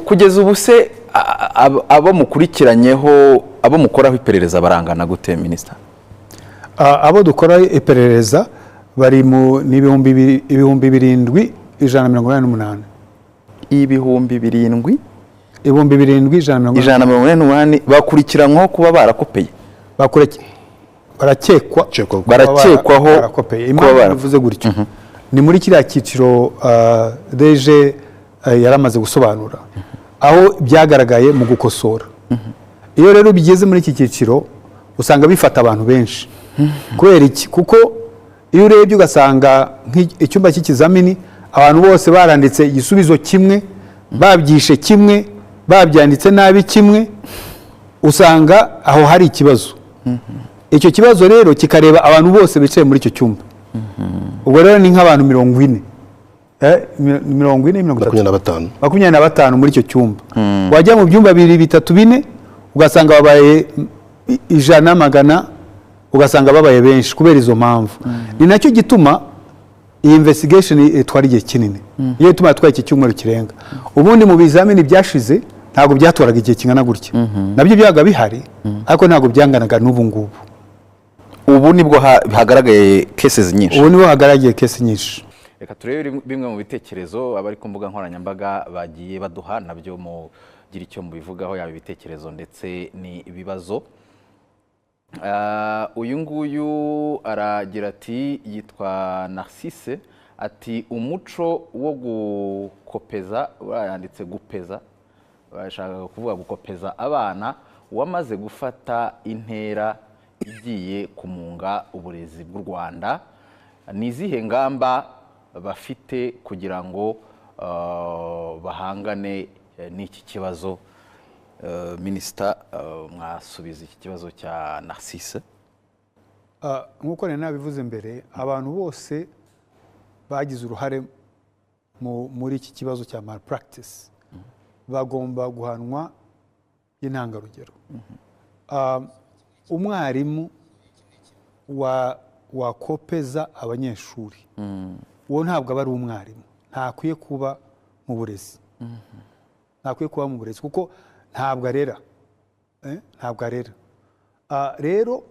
kugeza ubu se abo mukurikiranyeho abo mukoraho iperereza barangana gute minisita? Abo dukora iperereza bari mu ibihumbi 7,188. Ibihumbi 7 7,188 bakurikiranyweho kuba barakopeye, barakekwaho barakopeye. Impamvu bivuze gutyo ni muri kiriya cyiciro DG yaramaze gusobanura aho byagaragaye mu gukosora. Iyo rero bigeze muri iki cyiciro usanga bifata abantu benshi. Kubera iki? Kuko iyo urebye ugasanga icyumba cy'ikizamini abantu bose baranditse igisubizo kimwe, babyishe kimwe, babyanditse nabi kimwe, usanga aho hari ikibazo. Icyo kibazo rero kikareba abantu bose bicaye muri icyo cyumba. Ubwo rero ni nk'abantu 40 25 muri icyo cyumba. Wajya mu byumba 2 3 4 ugasanga babaye 100 100, ugasanga babaye benshi kubera izo mpamvu. Ni nacyo gituma iyi investigation itwara igihe kinini. Iyo ituma twari iki cyumweru kirenga. Ubundi mu bizamini byashize ntabwo byatwaraga igihe kingana gutya. Nabyo byaga bihari ariko ntabwo byanganaga n'ubu ngubu. Ubu nibwo hagaragaye cases nyinshi. Ubu nibwo hagaragaye cases nyinshi. Reka turebe bimwe mu bitekerezo abari ku mbuga nkoranyambaga bagiye baduha, nabyo mu gira icyo mubivugaho, yaba ibitekerezo ndetse ni ibibazo. Uyu nguyu aragira ati, yitwa Narcisse, ati umuco wo gukopeza, yanditse gupeza, bashaka kuvuga gukopeza abana, wamaze gufata intera igiye kumunga uburezi bw'u Rwanda. Ni izihe ngamba bafite kugira ngo bahangane n'iki kibazo? Minisita, mwasubiza iki kibazo cya Narcisse? Nk'uko nabivuze mbere, abantu bose bagize uruhare muri iki kibazo cya malpractice bagomba guhanwa y'intangarugero. Umwarimu wakopeza abanyeshuri, uwo ntabwo aba ari umwarimu, ntakwiye kuba mu burezi. Ntakwiye kuba mu burezi kuko ntabwo arera. Rero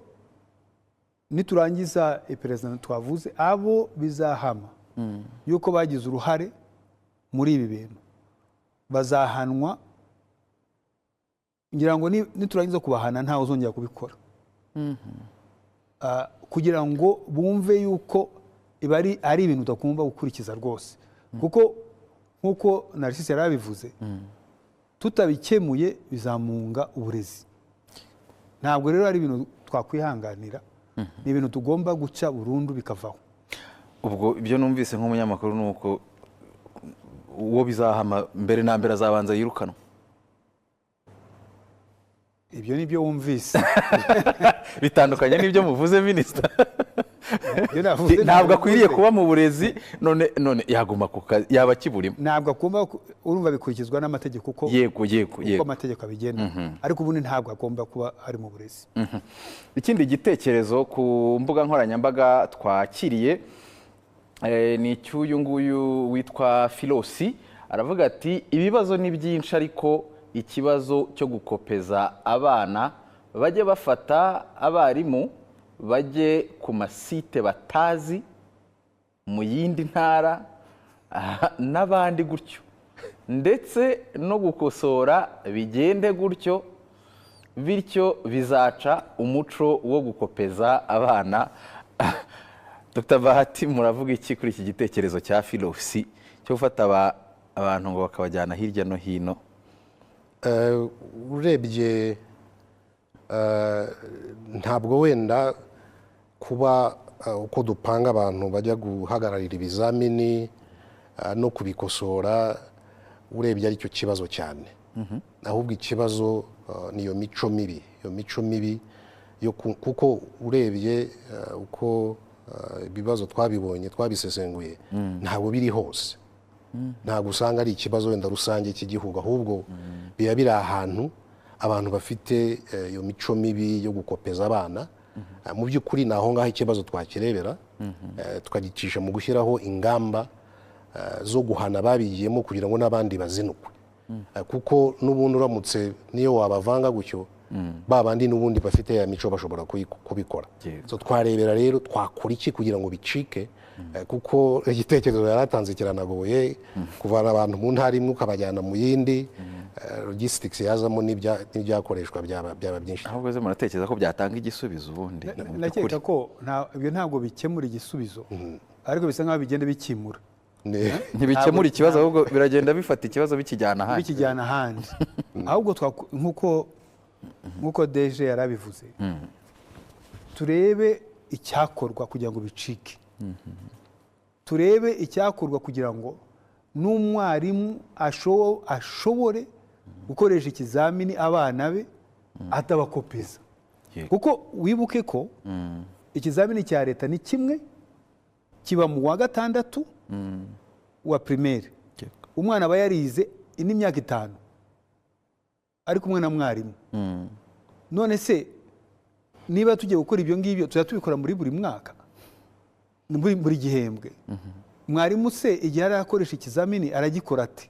niturangiza iperereza twavuze, abo bizahama yuko bagize uruhare muri ibi bintu bazahanwa. Ngira ngo niturangiza kubahana ntawe uzongera kubikora, kugira ngo bumve yuko ari ibintu utagomba gukurikiza rwose. Kuko nk'uko Narcisse yarabivuze, tutabikemuye bizamunga uburezi. Ntabwo rero ari ibintu twakwihanganira, ni ibintu tugomba guca burundu bikavaho. Ubwo ibyo numvise nk'umunyamakuru ni uko uwo bizahama mbere na mbere azabanza yirukanwa. Ibyo ni byo wumvise. Bitandukanye n'ibyo muvuze minisita. Ntabwo akwiriye kuba mu burezi, none yaguma yaba kiburimo. Ntabwo agomba, urumva bikurikizwa n'amategeko uko amategeko abigena. Ariko ubundi ntabwo agomba kuba ari mu burezi. Ikindi gitekerezo ku mbuga nkoranyambaga twakiriye ni icy'uyu nguyu witwa Filosi. Aravuga ati, ibibazo ni byinshi ariko ikibazo cyo gukopeza abana, bajye bafata abarimu bajye ku masite batazi mu yindi ntara n'abandi gutyo, ndetse no gukosora bigende gutyo, bityo bizaca umuco wo gukopeza abana. Dr. Bahati, muravuga iki kuri iki gitekerezo cya Filosi cyo gufata abantu ngo bakabajyana hirya no hino? Urebye ntabwo wenda kuba uko dupanga abantu bajya guhagararira ibizamini no kubikosora, urebye ari cyo kibazo cyane. Ahubwo ikibazo ni iyo mico mibi, kuko urebye uko ibibazo twabibonye twabisesenguye, ntabwo biri hose. Ntabwo usanga ari ikibazo wenda rusange cy'igihugu, ahubwo biba biri ahantu abantu bafite iyo mico mibi yo gukopeza abana. Mu by'ukuri ni aho ngaho ikibazo twakirebera, tukagicisha mu gushyiraho ingamba zo guhana ababigiyemo kugira ngo n'abandi bazinukwe. kuko n'ubundi uramutse niyo wabavanga gutyo ba bandi n'ubundi bafite ya mico bashobora kubikora. So twarebera rero twakora iki kugira ngo bicike, kuko igitekerezo yaratanze kiranagoye kuvana abantu mu ntara imwe ukabajyana mu yindi, logistics yazamo n'ibyakoreshwa byaba byinshi. ahubwo ze muratekereza ko byatanga igisubizo ubundi? nakeka ko ibyo ntabwo bikemura igisubizo, ariko bisa nk'aho bigenda bikimura. ntibikemura ikibazo, ahubwo biragenda bifata ikibazo bikijyana ahandi. ahubwo nk'uko deje yarabivuze, turebe icyakorwa kugira ngo bicike, turebe icyakorwa kugira ngo n'umwarimu ashobore gukoresha ikizamini abana be atabakopeza. kuko wibuke ko ikizamini cya leta ni kimwe, kiba mu wa gatandatu wa primaire, umwana aba yarize n'imyaka 5 ari kumwe na mwarimu. none se niba tugiye gukora ibyo ngibyo tujya tubikora muri buri mwaka, buri gihembwe, mwarimu se igihe arakoresha ikizamini aragikora ati?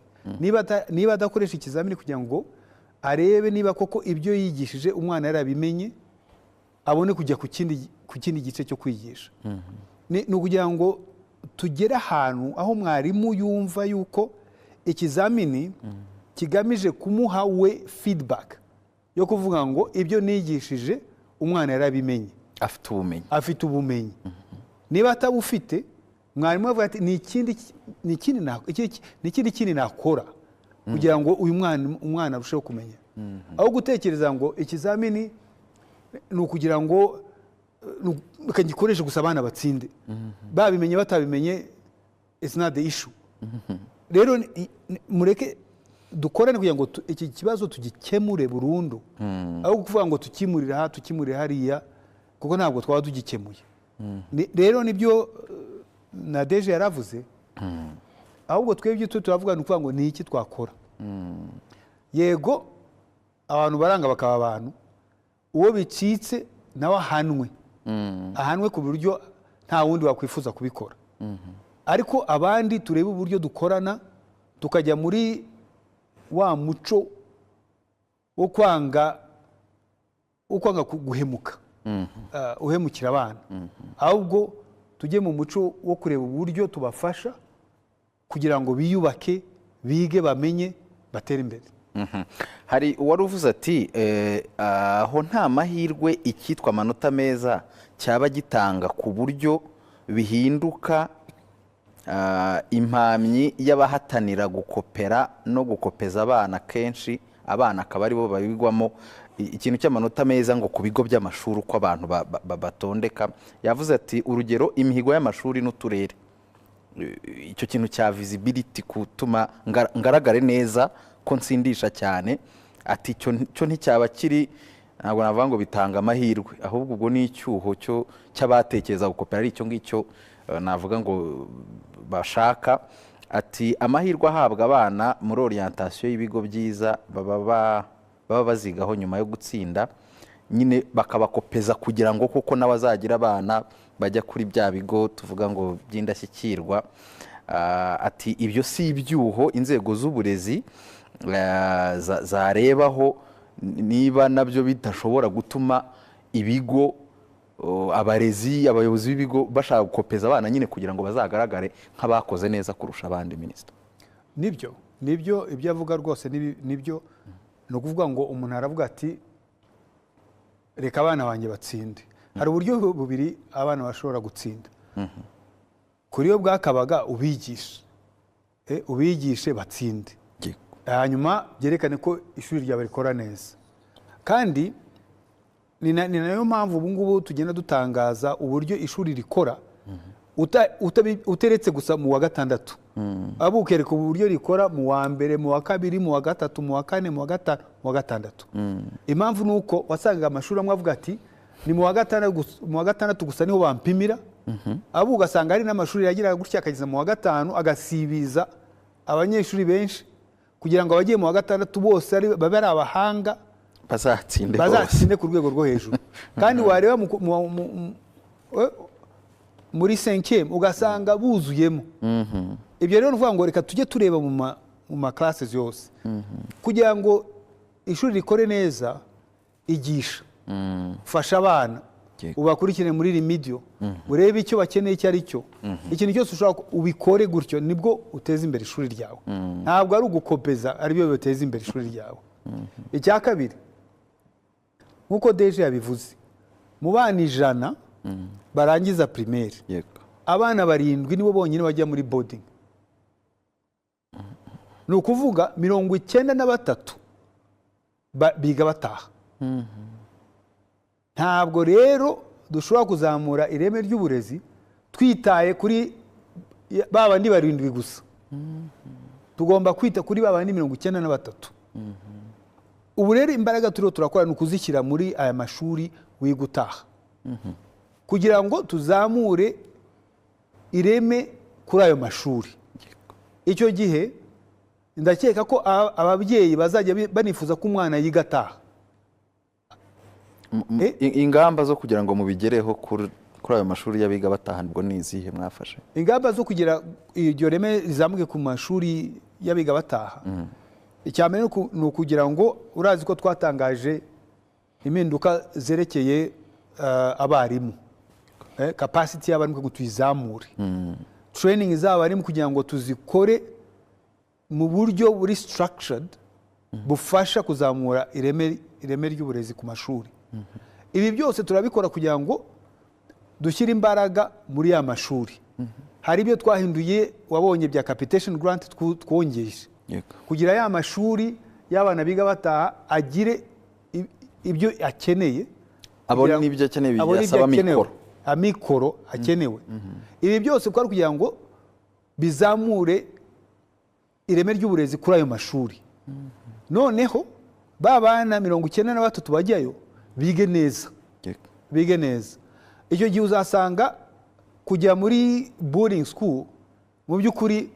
niba adakoresha ikizamini kugira ngo arebe niba koko ibyo yigishije umwana yarabimenye, abone kujya ku kindi gice cyo kwigisha. ni ukugira ngo tugere ahantu aho mwarimu yumva yuko ikizamini kigamije kumuha we feedback yo kuvuga ngo ibyo nigishije umwana yarabimenye, afite ubumenyi. niba atabufite, mwarimu avuga ati ni ikindi kindi nakora kugira ngo uyu umwana arusheho kumenya, aho gutekereza ngo ikizamini ni ukugira ngo bakagikoresha gusa abana batsinde, babimenye batabimenye it's not the issue. rero mureke dukorane kugira ngo iki kibazo tugikemure burundu, aho kuvuga ngo tukimurire hariya, kuko ntabwo twaba tugikemuye. rero nibyo na deje yaravuze, ahubwo twebwe turavuga ni ukuvuga ngo ni iki twakora. yego abantu baranga bakaba abantu, uwo bicitse nawe ahanwe ku buryo nta wundi wakwifuza kubikora. ariko abandi turebe uburyo dukorana, tukajya muri wa muco wo kwanga guhemuka, uhemukira abana, ahubwo tujye mu muco wo kureba uburyo tubafasha kugira ngo biyubake, bige, bamenye, batere imbere. hari uwari uvuze ati aho nta mahirwe icyitwa amanota meza cyaba gitanga ku buryo bihinduka impamyi y'abahatanira gukopera no gukopeza abana, kenshi abana akaba aribo babigwamo ikintu cy'amanota meza ngo ku bigo by'amashuri uko abantu batondeka. yavuze ati urugero imihigo y'amashuri n'uturere, icyo kintu cya visibility, gutuma ngaragare neza ko nsindisha cyane, ati cyo nticyaba kiri, ntabwo navuga ngo bitanga amahirwe, ahubwo ubwo ni icyuho cy'abatekereza gukopera, ari icyo ngicyo navuga ngo bashaka. ati amahirwe ahabwa abana muri orientation y'ibigo byiza baba bazigaho nyuma yo gutsinda, nyine bakabakopeza kugira ngo koko n'abazagira abana bajya kuri bya bigo tuvuga ngo by'indashyikirwa. ati ibyo si ibyuho inzego z'uburezi zarebaho niba nabyo bidashobora gutuma ibigo, abarezi, abayobozi b'ibigo bashaka gukopeza abana nyine kugira ngo bazagaragare nk'abakoze neza kurusha abandi. Minisitiri, nibyo ibyo avuga rwose nibyo. ni ukuvuga ngo umuntu aravuga ati reka abana banjye batsinde. hari uburyo bubiri abana bashobora gutsinda. kuri yo bwakabaga ubigishe batsinde, hanyuma byerekane ko ishuri ryawe rikora neza. kandi ni nayo mpamvu ubu ngubu tugenda dutangaza uburyo ishuri rikora, uteretse gusa mu wa gatandatu, abo ukereka uburyo rikora mu wa mbere, mu wa kabiri, mu wa gatatu, mu wa kane, mu wa gatanu, mu wa gatandatu. impamvu ni uko wasanga amashuri amwe avuga ati ni mu wa gatandatu gusa niho bampimira, abo ugasanga hari n'amashuri yagiraga gutya akageza mu wa gatanu agasibiza abanyeshuri benshi kugira ngo abagiye mu wa gatandatu bose babe ari abahanga, bazatsinde ku rwego rwo hejuru. kandi wareba muri 5e ugasanga buzuyemo. ibyo rero nuvuga ngo reka tujye tureba mu maklasi yose kugira ngo ishuri rikore neza igisha fasha abana ubakurikirane muri remedial urebe icyo bakeneye icyo ari cyo ikintu cyose ushobora ubikore gutyo nibwo uteza imbere ishuri ryawe ntabwo ari ugukopeza aribyo biteza imbere ishuri ryawe icya kabiri nk'uko deje yabivuze mu bana 100 barangiza primaire abana 7 nibo bonyine bajya muri boarding ni ukuvuga 93 biga bataha ntabwo rero dushobora kuzamura ireme ry'uburezi twitaye kuri babandi 7 gusa tugomba kwita kuri babandi 93 ubu rero imbaraga turiho turakora ni ukuzishyira muri aya mashuri wiga utaha kugira ngo tuzamure ireme kuri ayo mashuri icyo gihe ndakeka ko ababyeyi bazajya banifuza ko umwana yiga ataha ingamba zo kugira ngo mubigereho kuri ayo mashuri y'abiga bataha nibwo ni izihe mwafashe ingamba zo kugira iryo reme rizamuke ku mashuri y'abiga bataha icyambere ni ukugira ngo urazi ko twatangaje impinduka zerekeye abarimu capacity y'abarimu ngo tuyizamure training z'abarimu kugira ngo tuzikore mu buryo buri structured bufasha kuzamura ireme ry'uburezi ku mashuri ibi byose turabikora kugira ngo dushyire imbaraga muri ya mashuri hari ibyo twahinduye wabonye bya capitation grant twongeje kugira ya mashuri y'abana biga bataha agire ibyo akeneye abone n'ibyo akeneye byasaba amikoro akenewe ibi byose kwa kugira ngo bizamure ireme ry'uburezi kuri ayo mashuri noneho babana 93 bajyayo bige neza icyo gihe uzasanga kujya muri boarding school mu by'ukuri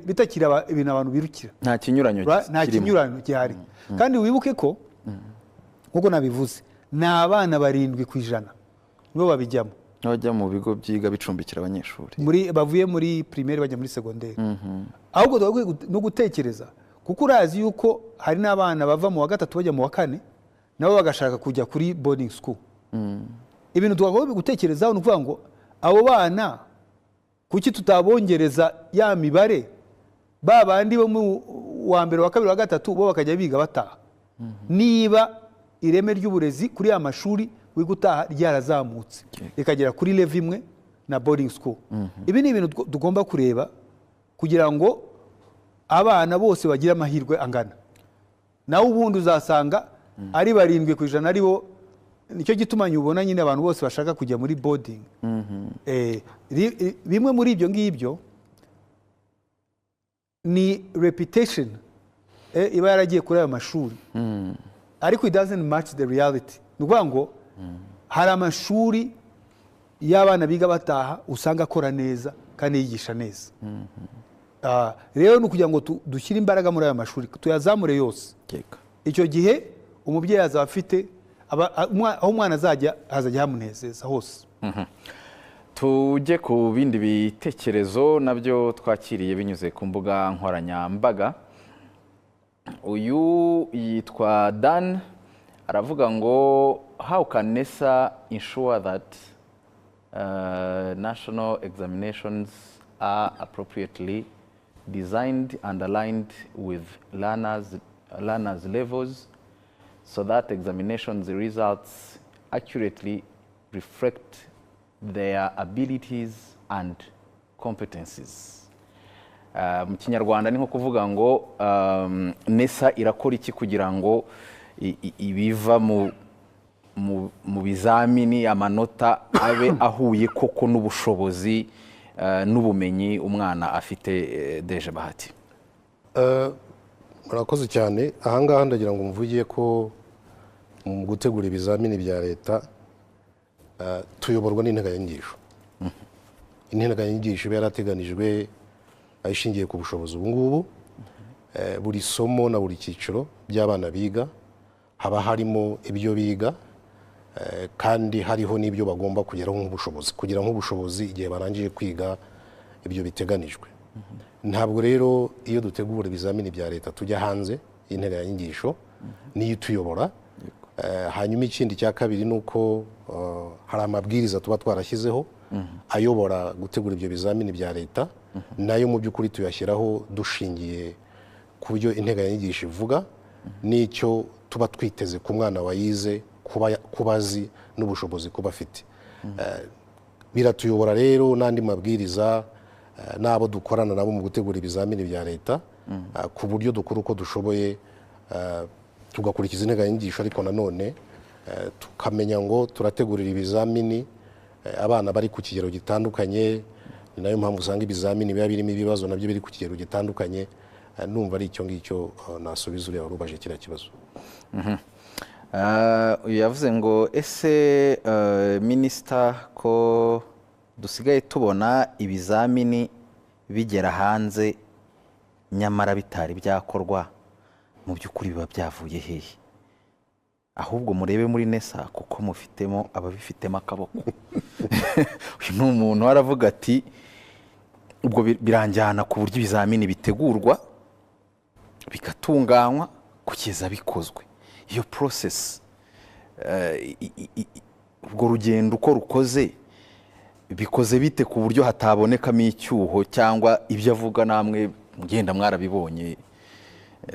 bitakira ibintu abantu birukira nta kinyuranyo gihari kandi wibuke ko nk'uko nabivuze ni abana 7% nibo babijyamo bajya mu bigo byiga bicumbikira abanyeshuri bavuye muri primaire bajya muri secondaire ahubwo no gutekereza kuko urazi yuko hari n'abana bava mu wa 3 bajya mu wa 4 nabo bagashaka kujya kuri boarding school ibintu tugomba gutekerezaho ni ukuvuga ngo abo bana kuki tutabongereza ya mibare babandi bo mu wa mbere wa kabiri wa gatatu bo bakajya biga bataha niba ireme ry'uburezi kuri ya mashuri wiga utaha ryarazamutse rikagera kuri level imwe na boarding school ibi ni ibintu tugomba kureba kugira ngo abana bose bagira amahirwe angana nawe ubundi uzasanga ari 7% aribo nicyo gituma nyubona nyine abantu bose bashaka kujya muri boarding bimwe muri ibyo ngibyo ni reputation iba yaragiye kuri ayo mashuri ariko it doesn't match the reality ni ukuvuga ngo hari amashuri y'abana biga bataha usanga akora neza kandi yigisha neza rero ni ukugira ngo dushyire imbaraga muri ayo mashuri tuyazamure yose icyo gihe umubyeyi azaba afite aho umwana azajya hazajya hamunezeza hose tujye ku bindi bitekerezo nabyo twakiriye binyuze ku mbuga nkoranyambaga uyu yitwa Dan aravuga ngo how can NESA ensure that national examinations are appropriately designed and aligned with learners levels so that examinations results accurately reflect their abilities and competencies. Mu Kinyarwanda ni nko kuvuga ngo NESA irakora iki kugira ngo ibiva mu bizamini amanota abe ahuye koko n'ubushobozi n'ubumenyi umwana afite. Deje Bahati. Murakoze cyane. Ahangaha ndagira ngo mvugiye ko mu gutegura ibizamini bya leta tuyoborwa n'integanyanyigisho. Integanyanyigisho yarateganijwe ayishingiye ku bushobozi ubu ngubu buri somo na buri cyiciro by'abana biga haba harimo ibyo biga kandi hariho n'ibyo bagomba kugeraho nk'ubushobozi kugira nk'ubushobozi igihe barangije kwiga ibyo biteganijwe. ntabwo rero iyo dutegura ibizamini bya leta tujya hanze y'integanyanyigisho niyo ituyobora. Hanyuma ikindi cya kabiri ni uko hari amabwiriza tuba twarashyizeho ayobora gutegura ibyo bizamini bya leta, nayo mu by'ukuri tuyashyiraho dushingiye ku byo integanyanyigisho ivuga n'icyo tuba twiteze ku mwana wayize kuba azi n'ubushobozi kuba afite. Biratuyobora rero n'andi mabwiriza n'abo dukorana nabo mu gutegura ibizamini bya leta, ku buryo dukora uko dushoboye tugakurikiza integanyanyigisho, ariko nanone tukamenya ngo turategurira ibizamini abana bari ku kigero gitandukanye. Ni nayo mpamvu usanga ibizamini biba birimo ibibazo nabyo biri ku kigero gitandukanye. Numva ari icyo ngicyo nasubiza uriya wari ubaje kiriya kibazo. Yavuze ngo ese minisita ko dusigaye tubona ibizamini bigera hanze nyamara bitari byakorwa, mu by'ukuri biba byavuye hehe? Ahubwo murebe muri NESA kuko mufitemo ababifitemo akaboko. Uyu ni umuntu aravuga ati ubwo biranjyana ku buryo ibizamini bitegurwa bigatunganywa kugeza bikozwe. Iyo process ubwo rugendo uko rukoze bikoze bite ku buryo hatabonekamo icyuho cyangwa ibyo avuga namwe mugenda mwarabibonye?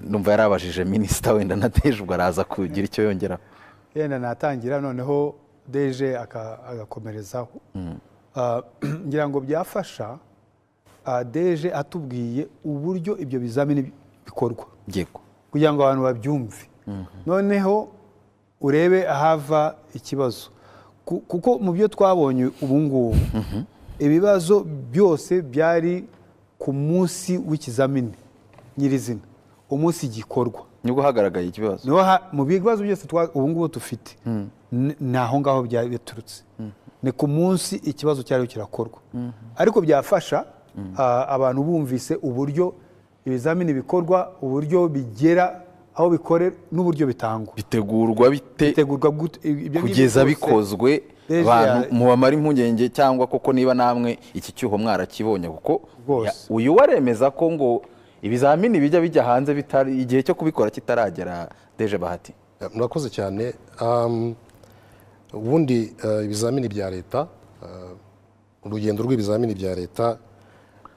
Numva yarabajije minisita, wenda nateje ubwo araza kugira icyo yongeraho. Yenda natangira noneho deje agakomerezaho. Ngira ngo byafasha deje atubwiye uburyo ibyo bizamini bikorwa kugira ngo abantu babyumve, noneho urebe ahava ikibazo, kuko mu byo twabonye ubu ngubu ibibazo byose byari ku munsi w'ikizamini nyirizina, umunsi gikorwa nibwo hagaragaye ikibazo. Mu bibazo byose ubu ngubu dufite ni aho ngaho byari biturutse, ni ku munsi ikibazo cyari kirakorwa. Ariko byafasha abantu bumvise uburyo ibizamini bikorwa, uburyo bigera aho bikorera n'uburyo bitangwa, bitegurwa kugeza bikozwe, abantu mubamara impungenge cyangwa koko niba namwe iki cyuho mwarakibonye, kuko uyu waremeza ko ngo ibizamini bijya bijya hanze bitari igihe cyo kubikora kitaragera. Deje Bahati, murakoze cyane. Ubundi ibizamini bya leta, urugendo rw'ibizamini bya leta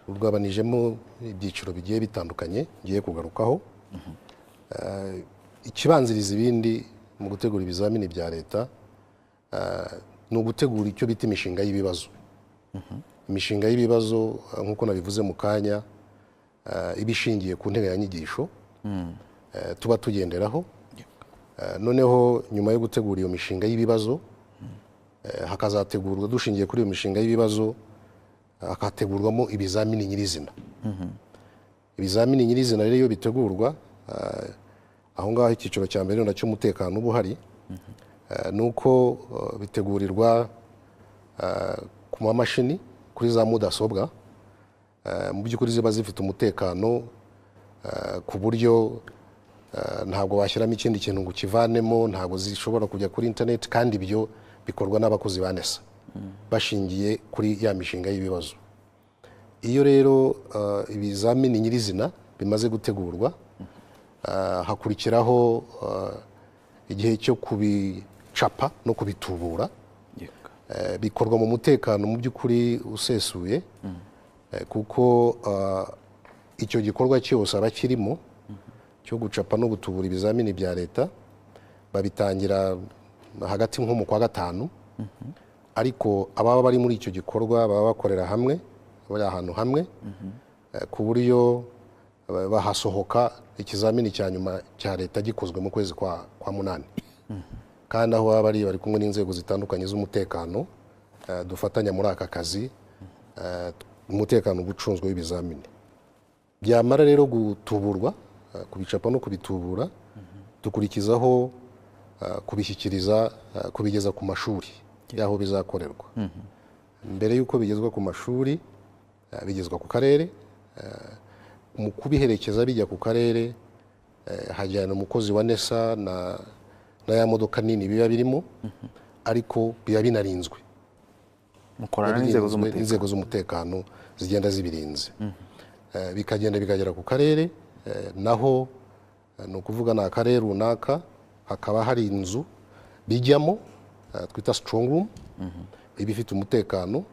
rwabanijemo ibyiciro bigiye bitandukanye ngiye kugarukaho. Ikibanziriza ibindi mu gutegura ibizamini bya leta ni ugutegura icyo bita imishinga y'ibibazo. Imishinga y'ibibazo nk'uko nabivuze mu kanya iba ishingiye ku nteganyanyigisho tuba tugenderaho. Noneho nyuma yo gutegura iyo mishinga y'ibibazo hakazategurwa, dushingiye kuri iyo mishinga y'ibibazo hakategurwamo ibizamini nyirizina. Ibizamini nyirizina rero iyo bitegurwa, aho ngaho icyiciro cya mbere nacyo umutekano uba uhari, ni uko bitegurirwa ku mamashini, kuri za mudasobwa, mu by'ukuri ziba zifite umutekano ku buryo ntabwo washyiramo ikindi kintu ngo ukivanemo, ntabwo zishobora kujya kuri interineti, kandi ibyo bikorwa n'abakozi ba NESA bashingiye kuri ya mishinga y'ibibazo. Iyo rero ibizamini nyirizina bimaze gutegurwa, hakurikiraho igihe cyo kubicapa no kubitubura. Bikorwa mu mutekano mu by'ukuri usesuye, kuko icyo gikorwa cyose abakirimo cyo gucapa no gutubura ibizamini bya leta babitangira hagati nko mu kwa gatanu, ariko ababa bari muri icyo gikorwa baba bakorera hamwe, bari ahantu hamwe, ku buryo bahasohoka ikizamini cya nyuma cya leta gikozwe mu kwezi kwa munani. Kandi aho baba bari kumwe n'inzego zitandukanye z'umutekano dufatanya muri aka kazi, umutekano ubucunzwe w'ibizamini. Byamara rero gutuburwa, kubicapa no kubitubura, dukurikizaho kubishyikiriza, kubigeza ku mashuri y'aho bizakorerwa. Mbere y'uko bigezwa ku mashuri, bigezwa ku karere. Mu kubiherekeza bijya ku karere, hajyana umukozi wa NESA na ya modoka nini biba birimo, ariko biba binarinzwe. Mukorana n'inzego z'umutekano zigenda zibirinze. bikagenda bikagera ku karere, naho ni ukuvuga ni akarere runaka, hakaba hari inzu bijyamo twita strong room, iba ifite umutekano,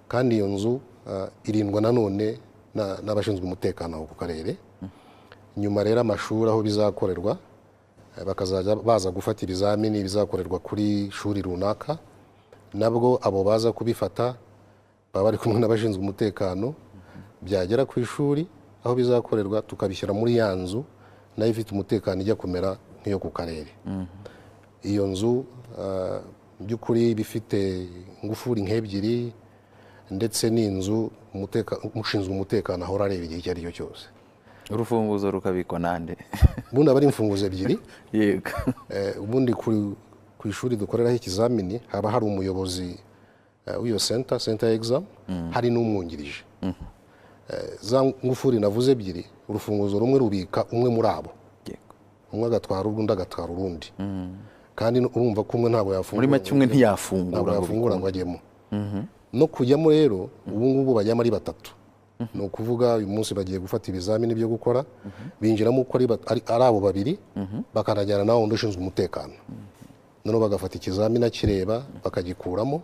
kandi iyo nzu irindwa nanone n'abashinzwe umutekano ku karere. Nyuma rero amashuri aho bizakorerwa, bakazajya baza gufata ibizamini bizakorerwa kuri shuri runaka, nabwo abo baza kubifata baba bari kumwe n'abashinzwe umutekano. Byagera ku ishuri aho bizakorerwa, tukabishyira muri ya nzu nayo ifite umutekano, ijya kumera nk'iyo ku karere. Iyo nzu by'ukuri bifite ingufuri nk'ebyiri, ndetse n'inzu ushinzwe umutekano ahora areba igihe icyo ari cyo cyose. Urufunguzo rukabikwa nande? Ubundi aba ari imfunguzo ebyiri. Yego. Ubundi ku ishuri dukoreraho ikizamini haba hari umuyobozi w'iyo center exam, hari n'umwungirije. Za ngufuri navuze ebyiri, urufunguzo rumwe rubika umwe muri abo, umwe agatwara urundi agatwara urundi, kandi urumva ko umwe ntabwo yafungura, muri make umwe ntiyafungura ngo ajyemo. No kujyamo rero ubu ngubu bajyamo ari batatu. Ni ukuvuga uyu munsi bagiye gufata ibizamini byo gukora, binjiramo uko ari abo babiri, bakanajyana nawe undi ushinzwe umutekano, noneho bagafata ikizamini akireba bakagikuramo.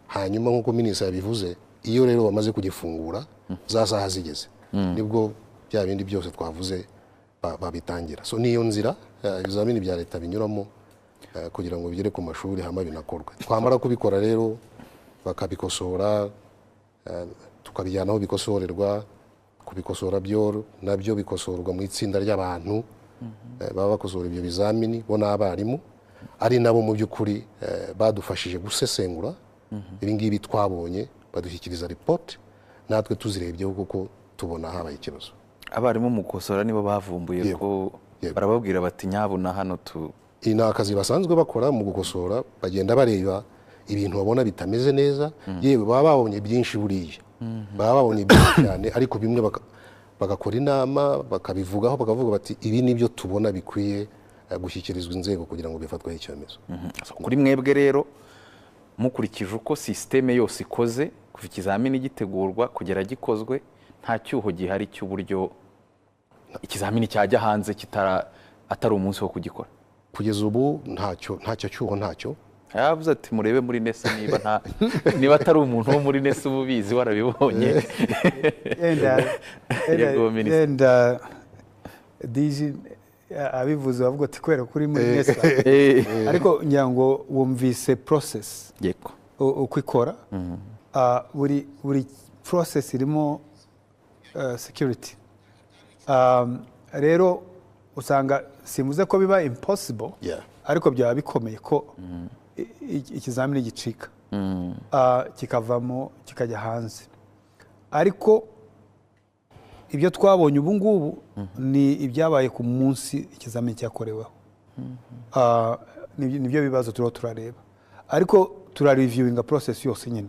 Hanyuma nk'uko minisitiri yabivuze, iyo rero bamaze kugifungura za saha zigeze, nibwo bya bindi byose twavuze babitangira. So niyo nzira ibizamini bya leta binyuramo kugira ngo bigere ku mashuri hama binakorwe. Twamara kubikora rero bakabikosora, tukabijyana aho bikosorerwa. Kubikosora byo nabyo bikosorwa mu itsinda ry'abantu baba bakosora ibyo bizamini, bo n'abarimu, ari nabo mu by'ukuri badufashije gusesengura ibi ngibi twabonye, badushyikiriza report, natwe tuzirebyeho kuko tubona habaye ikibazo. Abarimu mu gukosora nibo bavumbuye ko barababwira bati nyabuna hano iyi ni akazi basanzwe bakora mu gukosora, bagenda bareba ibintu babona bitameze neza, yewe baba babonye byinshi buriya, baba babonye byinshi cyane, ariko bimwe bagakora inama bakabivugaho, bakavuga bati ibi nibyo tubona bikwiye gushyikirizwa inzego kugira ngo bifatweho icyemezo. Kuri mwebwe rero, mukurikije uko sisiteme yose ikoze, kuva ikizamini gitegurwa kugera gikozwe, nta cyuho gihari cy'uburyo ikizamini cyajya hanze atari umunsi wo kugikora? Kugeza ubu ntacyo cyuho, ntacyo. Yavuze ati murebe muri nese niba atari umuntu wo muri nese ububizi warabibonye. Yenda abivuze bavuga ati kubera kuri muri nese, ariko ngira ngo wumvise process uko ikora. Buri process irimo security. Rero usanga simuze ko biba impossible, ariko byaba bikomeye ko ikizamini gicika kikavamo kikajya hanze. Ariko ibyo twabonye ubu ngubu ni ibyabaye ku munsi ikizamini cyakoreweho. Nibyo bibazo turiho turareba, ariko turareviewinga process yose nyine.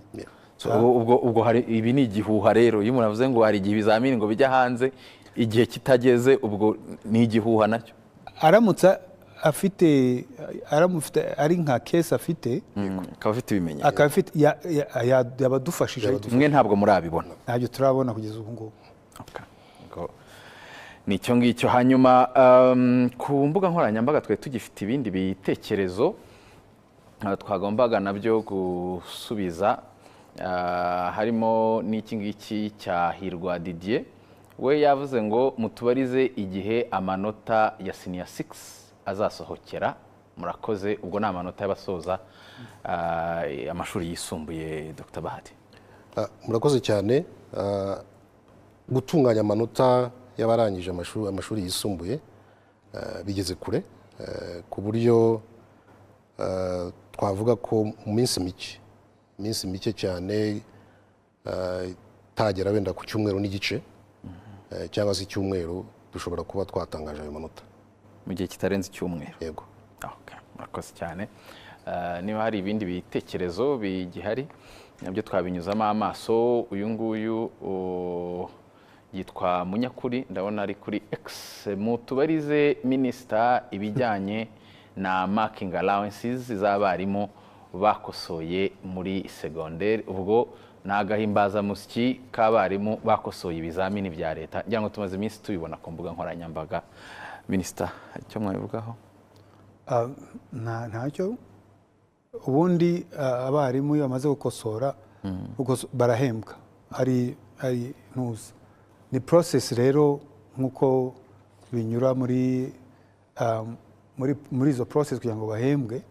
Ubwo hari ibi ni igihuha rero, iyo umuntu avuze ngo hari igihe ibizamini ngo bijya hanze igihe kitageze, ubwo ni igihuha nacyo. Aramutse ari nka case afite, akaba afite ibimenyetso, akaba afite yabadufashije. Mwe ntabwo murabibona? Ntabyo turabona kugeza ubu ngubu. Ni icyo ngicyo. Hanyuma ku mbuga nkoranyambaga twari tugifite ibindi bitekerezo twagombaga nabyo gusubiza, harimo n'iki ngiki cya Hirwa Didier. We yavuze ngo mutubarize igihe amanota ya senior 6 azasohokera. Murakoze. Ubwo ni amanota y'abasoza amashuri yisumbuye. Dr. Bahati, murakoze cyane. Gutunganya amanota y'abarangije amashuri yisumbuye bigeze kure, ku buryo twavuga ko mu minsi mike cyane, tagera wenda ku cyumweru n'igice cyangwa se icyumweru, dushobora kuba twatangaje ayo manota mu gihe kitarenze icyumweru. Yego. Murakoze cyane. Niba hari ibindi bitekerezo bigihari nabyo twabinyuzamo amaso. Uyu nguyu yitwa Munyakuri, ndabona ari kuri X. Mutubarize minisita ibijyanye na marking allowances z'abarimu bakosoye muri segonderi. Ubwo ni agahimbazamusyi k'abarimu bakosoye ibizamini bya leta ngira ngo tumaze iminsi tubibona ku mbuga nkoranyambaga. Minisita, icyo mwabivugaho? Ntacyo. Ubundi abarimu iyo bamaze gukosora barahembwa, hari ntuza, ni process rero nk'uko binyura muri izo process kugira ngo bahembwe.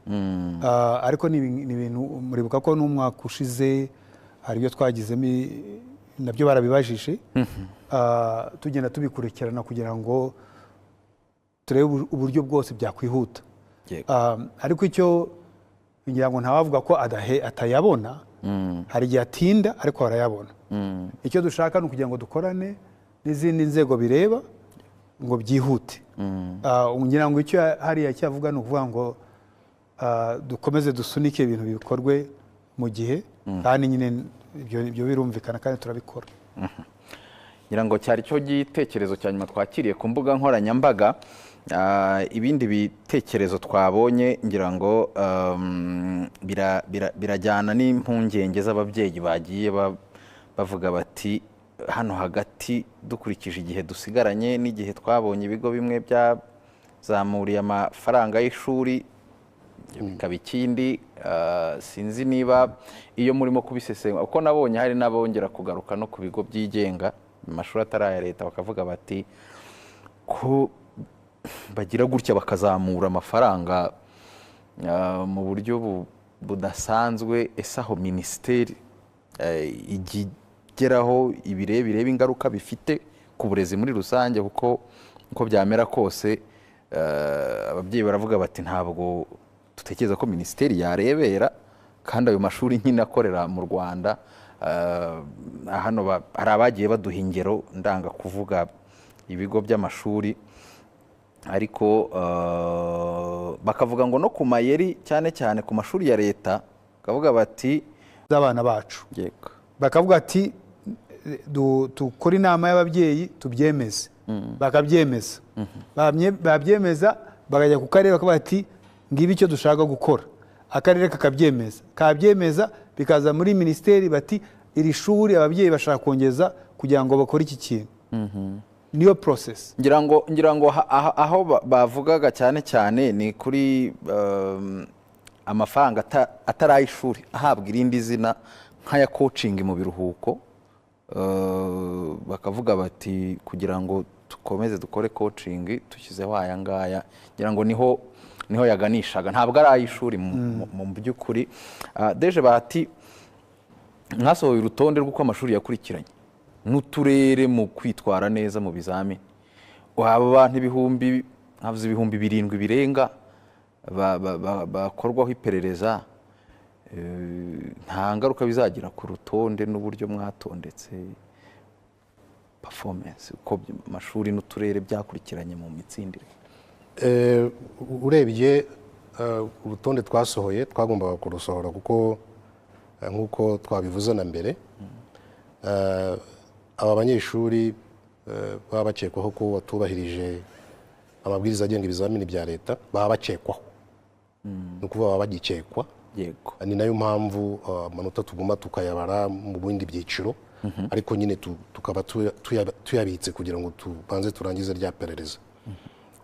Ariko ni ibintu muribuka ko n'umwaka ushize hari ibyo twagizemo nabyo barabibajije, tugenda tubikurikirana kugira ngo turebe uburyo bwose byakwihuta. Ariko icyo ngira ngo ntawavuga ko atayabona, hari igihe atinda ariko arayabona. Icyo dushaka ni ukugira ngo dukorane n'izindi nzego bireba ngo byihute. Ngira ngo icyo hariya cyavuga ni ukuvuga ngo dukomeze dusunike ibintu bikorwe mu gihe, kandi nyine ibyo birumvikana kandi turabikora. Ngira ngo cyari cyo gitekerezo cya nyuma twakiriye ku mbuga nkoranyambaga. Ibindi bitekerezo twabonye ngira ngo birajyana n'impungenge z'ababyeyi bagiye bavuga bati hano hagati dukurikije igihe dusigaranye n'igihe twabonye ibigo bimwe byazamuriye amafaranga y'ishuri bikaba ikindi, sinzi niba iyo murimo kubisesengura, uko nabonye hari n'abongera kugaruka no ku bigo byigenga mu mashuri atari aya leta bakavuga bati ko bagira gutya bakazamura amafaranga mu buryo budasanzwe. Ese aho minisiteri igeraho bireba ingaruka bifite ku burezi muri rusange, kuko uko byamera kose ababyeyi baravuga bati ntabwo dutekereza ko minisiteri yarebera kandi ayo mashuri nyine akorera mu Rwanda. Hano hari abagiye baduha ingero ndanga kuvuga ibigo by'amashuri, ariko bakavuga ngo no ku mayeri cyane cyane ku mashuri ya leta bakavuga bati z'abana bacu, bakavuga ati dukora inama y'ababyeyi tubyemeze, bakabyemeza, babyemeza bakajya ku karere bakavuga ati ngibi icyo dushaka gukora, akarere kakabyemeza, kabyemeza bikaza muri minisiteri bati iri shuri ababyeyi bashaka kongeza kugira ngo bakore iki kintu. Niyo process. Ngira ngo aho bavugaga cyane cyane ni kuri amafaranga atari ay'ishuri ahabwa irindi zina nk'aya coaching mu biruhuko. Bakavuga bati kugira ngo dukomeze dukore coaching dushyizeho aya ngaya, ngira ngo niho yaganishaga, ntabwo ari ay'ishuri mu by'ukuri. Deje bati mwasohoye urutonde rw'uko amashuri yakurikiranye n'uturere mu kwitwara neza mu bizamini. Waba abantu ibihumbi 7,000 birenga bakorwaho iperereza, nta ngaruka bizagira ku rutonde n'uburyo mwatondetse performance uko amashuri n'uturere byakurikiranye mu mitsindire? Urebye urutonde twasohoye twagombaga kurusohora kuko nk'uko twabivuze na mbere, aba banyeshuri baba bakekwaho ko batubahirije amabwiriza agenga ibizamini bya leta, baba bakekwaho, ni ukuvuga baba bagikekwa. Ni nayo mpamvu amanota tuguma tukayabara mu bindi byiciro, ariko nyine tukaba tuyabitse kugira ngo tubanze turangize rya perereza.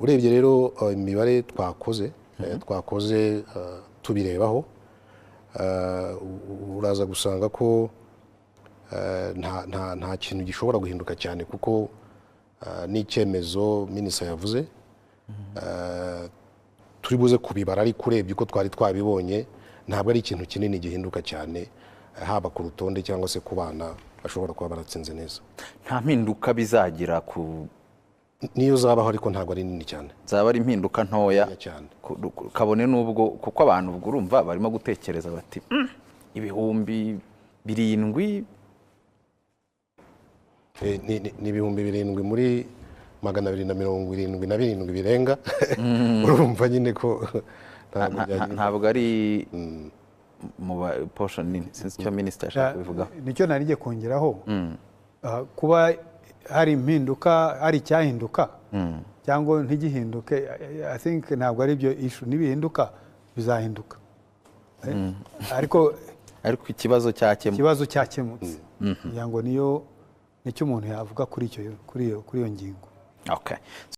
Urebye rero imibare twakoze tubirebaho, uraza gusanga ko nta kintu gishobora guhinduka cyane, kuko n'icyemezo minisitiri yavuze turi buze kubibara, ariko urebye uko twari twabibonye ntabwo ari ikintu kinini gihinduka cyane, haba ku rutonde cyangwa se ku bana bashobora kuba baratsinze neza. Nta mpinduka bizagira niyo zabaho, ariko ntabwo ari nini cyane, zaba ari impinduka ntoya kabone n'ubwo, kuko abantu ubwo urumva barimo gutekereza bati 7,000 ni 7,000 muri 277 birenga. Urumva nyine ko ntabwo ari mu portion nini, sinzi icyo minisitiri ashaka kubivugaho. Nicyo nari ngiye kongeraho, kuba hari impinduka, hari icyahinduka cyangwa ntigihinduke, I think ntabwo ari byo issue. Nibihinduka bizahinduka, ariko ariko ikibazo cyakemutse kugira ngo nicyo umuntu yavuga kuri iyo ngingo. Okay.